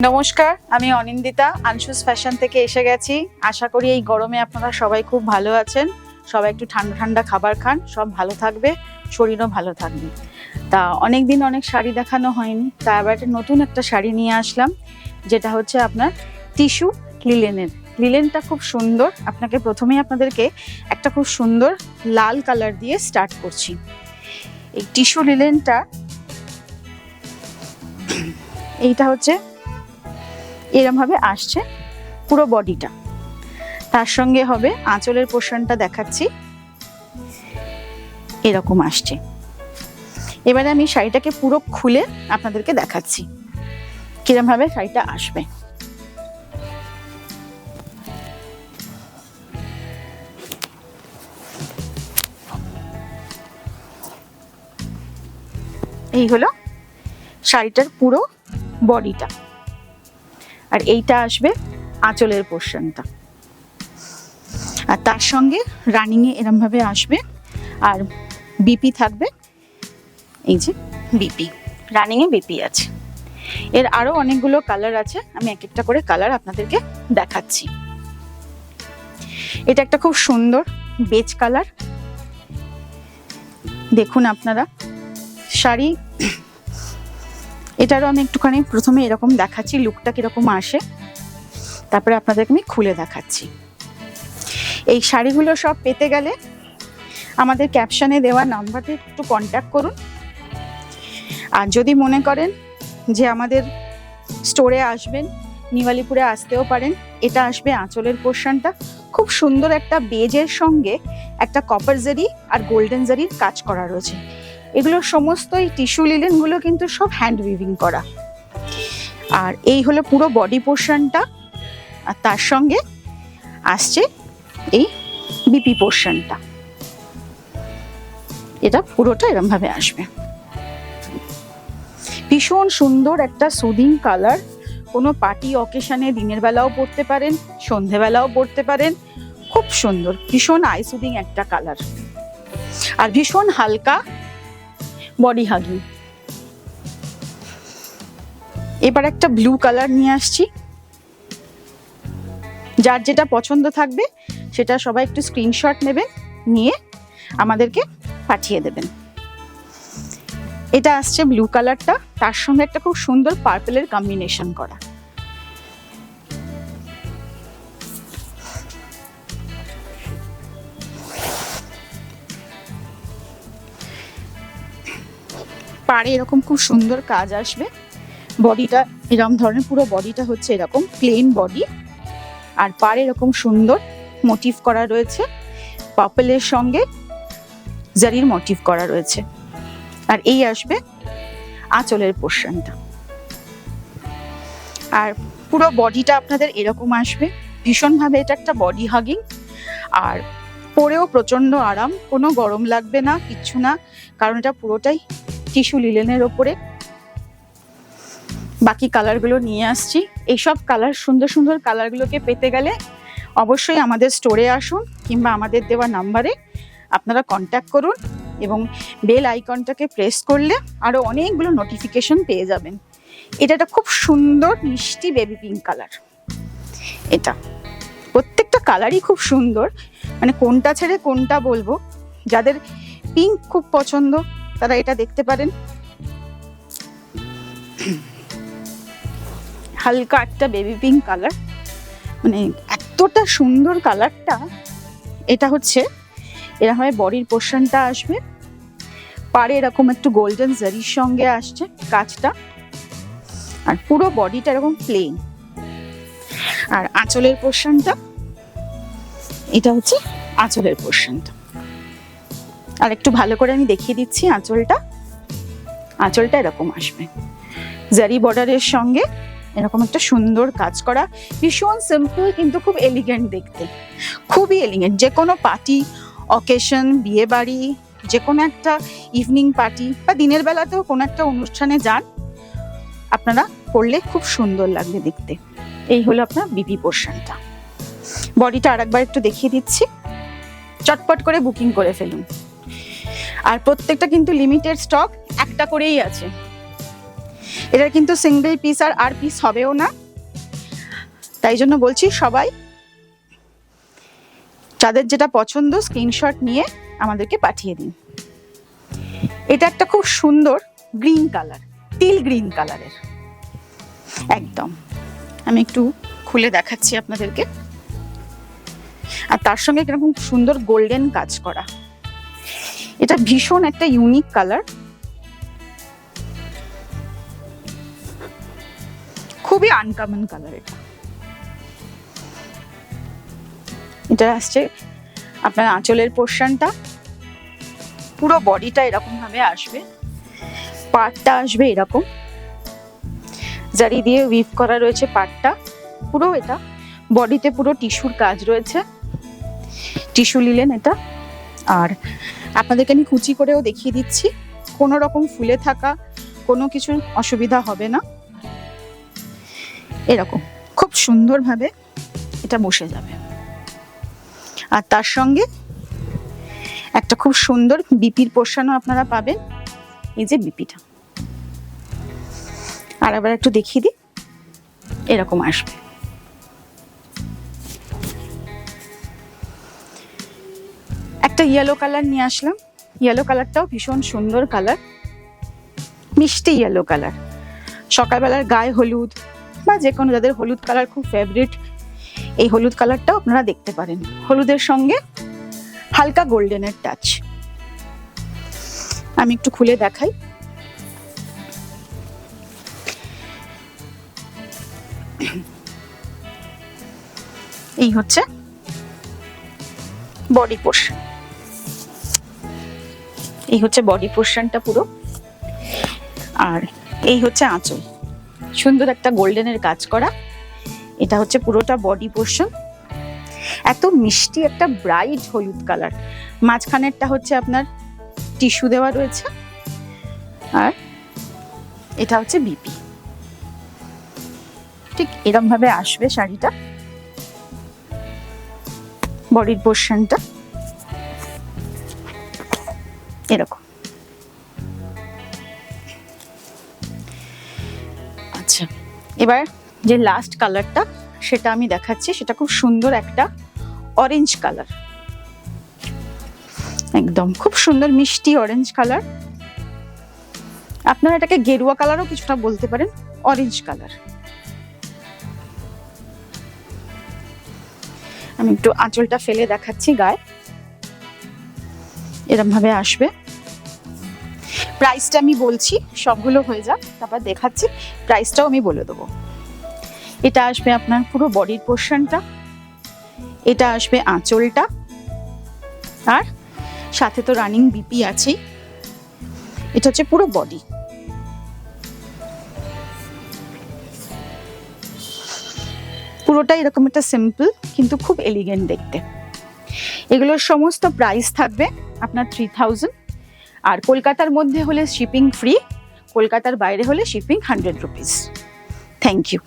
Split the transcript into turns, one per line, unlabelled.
নমস্কার, আমি অনিন্দিতা আনশুস ফ্যাশন থেকে এসে গেছি। আশা করি এই গরমে আপনারা সবাই খুব ভালো আছেন। সবাই একটু ঠান্ডা ঠান্ডা খাবার খান, সব ভালো থাকবে, শরীরও ভালো থাকবে। তা অনেক দিন অনেক শাড়ি দেখানো হয়নি, তা এবার নতুন একটা শাড়ি নিয়ে আসলাম, যেটা হচ্ছে আপনার টিস্যু লিলেনের। লিলেনটা খুব সুন্দর। আপনাকে প্রথমেই আপনাদেরকে একটা খুব সুন্দর লাল কালার দিয়ে স্টার্ট করছি। এই টিস্যু লিলেনটা এইটা হচ্ছে এরম ভাবে আসছে পুরো বডিটা। তার সঙ্গে হবে আঁচলের পোর্শনটা দেখাচ্ছি, এরকম আসছে। এবারে আমি শাড়িটাকে পুরো খুলে আপনাদেরকে দেখাচ্ছি কিরম ভাবে শাড়িটা আসবে। এই হলো শাড়িটার পুরো বডিটা, আর এইটা আসবে আঁচলের পোর্শনটা। আর তার সঙ্গে রানিং এ এরম ভাবে আসবে, আর বিপি থাকবে। এই যে বিপি, রানিং এ বিপি আছে। এর আরো অনেকগুলো কালার আছে, আমি এক একটা করে কালার আপনাদেরকে দেখাচ্ছি। এটা একটা খুব সুন্দর বেজ কালার, দেখুন আপনারা শাড়ি। এটারও আমি একটুখানি প্রথমে এরকম দেখাচ্ছি লুকটা কিরকম আসে, তারপরে আপনাদেরকে আমি খুলে দেখাচ্ছি। এই শাড়িগুলো সব পেতে গেলে আমাদের ক্যাপশনে দেওয়া নাম্বারে একটু কন্ট্যাক্ট করুন। আর যদি মনে করেন যে আমাদের স্টোরে আসবেন, নিউ আলিপুরে আসতেও পারেন। এটা আসবে আঁচলের পোর্শনটা, খুব সুন্দর একটা বেজের সঙ্গে একটা কপার জারি আর গোল্ডেন জারির কাজ করা রয়েছে। এগুলো সমস্ত এই টিস্যু লিলেনগুলো কিন্তু সব হ্যান্ড উইভিং করা। আর এই হলো পুরো বডি পোর্শনটা, আর তার সঙ্গে আসছে এই বিপি পোর্শনটা। এটা পুরোটা এরম ভাবে আসবে। ভীষণ সুন্দর একটা সুদিং কালার। কোনো পার্টি অকেশনে দিনের বেলাও পরতে পারেন, সন্ধেবেলাও পরতে পারেন। খুব সুন্দর, ভীষণ আই সুদিং একটা কালার, আর ভীষণ হালকা বডি হাগিং। এবার একটা ব্লু কালার নিয়ে আসছি। যার যেটা পছন্দ থাকবে সেটা সবাই একটু স্ক্রিনশট নেবেন, নিয়ে আমাদেরকে পাঠিয়ে দেবেন। এটা আসছে ব্লু কালারটা, তার সঙ্গে একটা খুব সুন্দর পার্পেলের কম্বিনেশন করা। পাড়ে এরকম খুব সুন্দর কাজ আসবে। বডিটা এরকম ধরনের, পুরো বডিটা হচ্ছে এরকম প্লেন বডি, আর পাড়ে এরকম সুন্দর মোটিভ করা রয়েছে, পার্পেলের সঙ্গে জারির মোটিভ করা রয়েছে। আর এই আসবে আঁচলের পোর্শনটা, আর পুরো বডিটা আপনাদের এরকম আসবে। ভীষণভাবে এটা একটা বডি হাগিং, আর পরেও প্রচন্ড আরাম, কোনো গরম লাগবে না, কিচ্ছু না, কারণ এটা পুরোটাই টিস্যু লিলেনের ওপরে। বাকি কালারগুলো নিয়ে আসছি। এইসব কালার, সুন্দর সুন্দর কালারগুলোকে পেতে গেলে অবশ্যই আমাদের স্টোরে আসুন, কিংবা আমাদের দেওয়া নাম্বারে আপনারা কন্ট্যাক্ট করুন, এবং বেল আইকনটাকে প্রেস করলে আরও অনেকগুলো নোটিফিকেশন পেয়ে যাবেন। এটা একটা খুব সুন্দর মিষ্টি বেবি পিঙ্ক কালার। এটা প্রত্যেকটা কালারই খুব সুন্দর, মানে কোনটা ছেড়ে কোনটা বলবো। যাদের পিঙ্ক খুব পছন্দ তারা এটা দেখতে পারেন। হালকা একটা বেবি পিঙ্ক কালার, মানে এতটা সুন্দর কালারটা। এটা হচ্ছে এরকম বডির পোর্শনটা আসবে, পাড়ে এরকম একটু গোল্ডেন জারির সঙ্গে আসছে কাজটা, আর পুরো বডিটা এরকম প্লেন। আর আঁচলের পোর্শনটা, এটা হচ্ছে আঁচলের পোর্শনটা। আর একটু ভালো করে আমি দেখিয়ে দিচ্ছি আঁচলটা। আঁচলটা এরকম আসবে জারি বর্ডারের সঙ্গে, এরকম একটা সুন্দর কাজ করা। ভীষণ সিম্পল কিন্তু খুব এলিগেন্ট দেখতে, খুবই এলিগেন্ট। যে কোনো পার্টি অকেশন, বিয়ে বাড়ি, যে কোনো একটা ইভিনিং পার্টি বা দিনের বেলাতেও কোনো একটা অনুষ্ঠানে যান, আপনারা পরলে খুব সুন্দর লাগবে দেখতে। এই হলো আপনার বিপি পোর্শনটা। বডিটা আরেকবার একটু দেখিয়ে দিচ্ছি, চটপট করে বুকিং করে ফেলুন। আর প্রত্যেকটা কিন্তু লিমিটেড স্টক, একটা করেই আছে। এটা কিন্তু সিঙ্গেল পিস আর পিস হবেও না, তাই জন্য বলছি সবাই যাদের যেটা পছন্দ স্ক্রিনশট নিয়ে আমাদেরকে পাঠিয়ে দিন। এটা একটা খুব সুন্দর গ্রিন কালার, টিল গ্রিন কালারের একদম। আমি একটু খুলে দেখাচ্ছি আপনাদেরকে। আর তার সঙ্গে কিরকম সুন্দর গোল্ডেন কাজ করা, এটা ভীষণ একটা ইউনিক কালার, খুবই আনকমন কালার। এটা আসছে আপনার আঁচলের পোর্শনটা, পুরো বডিটা এরকম ভাবে আসবে, পাড়টা আসবে এরকম, জারি দিয়ে উইভ করা রয়েছে পাড়টা পুরো। এটা বডিতে পুরো টিস্যুর কাজ রয়েছে, টিস্যু লিলেন এটা। আর আপনাদেরকে আমি কুচি করেও দেখিয়ে দিচ্ছি, কোনো রকম ফুলে থাকা কোনো কিছু অসুবিধা হবে না। এরকম খুব সুন্দরভাবে এটা বসে যাবে। আর তার সঙ্গে একটা খুব সুন্দর বিপির পোর্শনও আপনারা পাবেন, এই যে বিপিটা। আর আবার একটু দেখিয়ে দিই, এরকম আসবে। একটা ইয়েলো কালার নিয়ে আসলাম, ইয়েলো কালারটাও ভীষণ সুন্দর কালার, মিষ্টি ইয়েলো কালার। সকালবেলার গায়ে হলুদ বা যে কোনো যাদের হলুদ কালার খুব ফেভারিট, এই হলুদ কালারটাও আপনারা দেখতে পারেন। হলুদের সঙ্গে হালকা গোল্ডেনের টাচ। আমি একটু খুলে দেখাই। এই হচ্ছে বডি পোর্শন, এই হচ্ছে বডি পোর্শনটা পুরো। আর এই হচ্ছে আঁচল, সুন্দর একটা গোল্ডেনের কাজ করা। এটা হচ্ছে পুরোটা বডি পোর্শন, এত মিষ্টি একটা ব্রাইট হলুদ কালার। মাঝখানেরটা হচ্ছে আপনার টিস্যু দেওয়া রয়েছে, আর এটা হচ্ছে বিপি। ঠিক এরকম ভাবে আসবে শাড়িটা, বডির পোর্শনটা এরকম। আচ্ছা, এবার যে লাস্ট কালারটা সেটা আমি দেখাচ্ছি, সেটা খুব সুন্দর একটা অরেঞ্জ কালার, একদম খুব সুন্দর মিষ্টি অরেঞ্জ কালার। আপনারা এটাকে গেরুয়া কালারও কিছুটা বলতে পারেন, অরেঞ্জ কালার। আমি একটু আঁচলটা ফেলে দেখাচ্ছি গায়ে, এরকম ভাবে আসবে। প্রাইসটা আমি বলছি, সবগুলো হয়ে যাক তারপর দেখাচ্ছি, প্রাইসটাও আমি বলে দেবো। এটা আসবে আপনার পুরো বডির পোর্শনটা, এটা আসবে আঁচলটা, আর সাথে তো রানিং বিপি আছেই। এটা হচ্ছে পুরো বডি। পুরোটা এরকম একটা সিম্পল কিন্তু খুব এলিগেন্ট দেখতে। এগুলোর সমস্ত প্রাইস থাকবে আপনার 3000। আর কলকাতার মধ্যে হলে শিপিং ফ্রি, কলকাতার বাইরে হলে শিপিং 100 রুপিস। Thank you.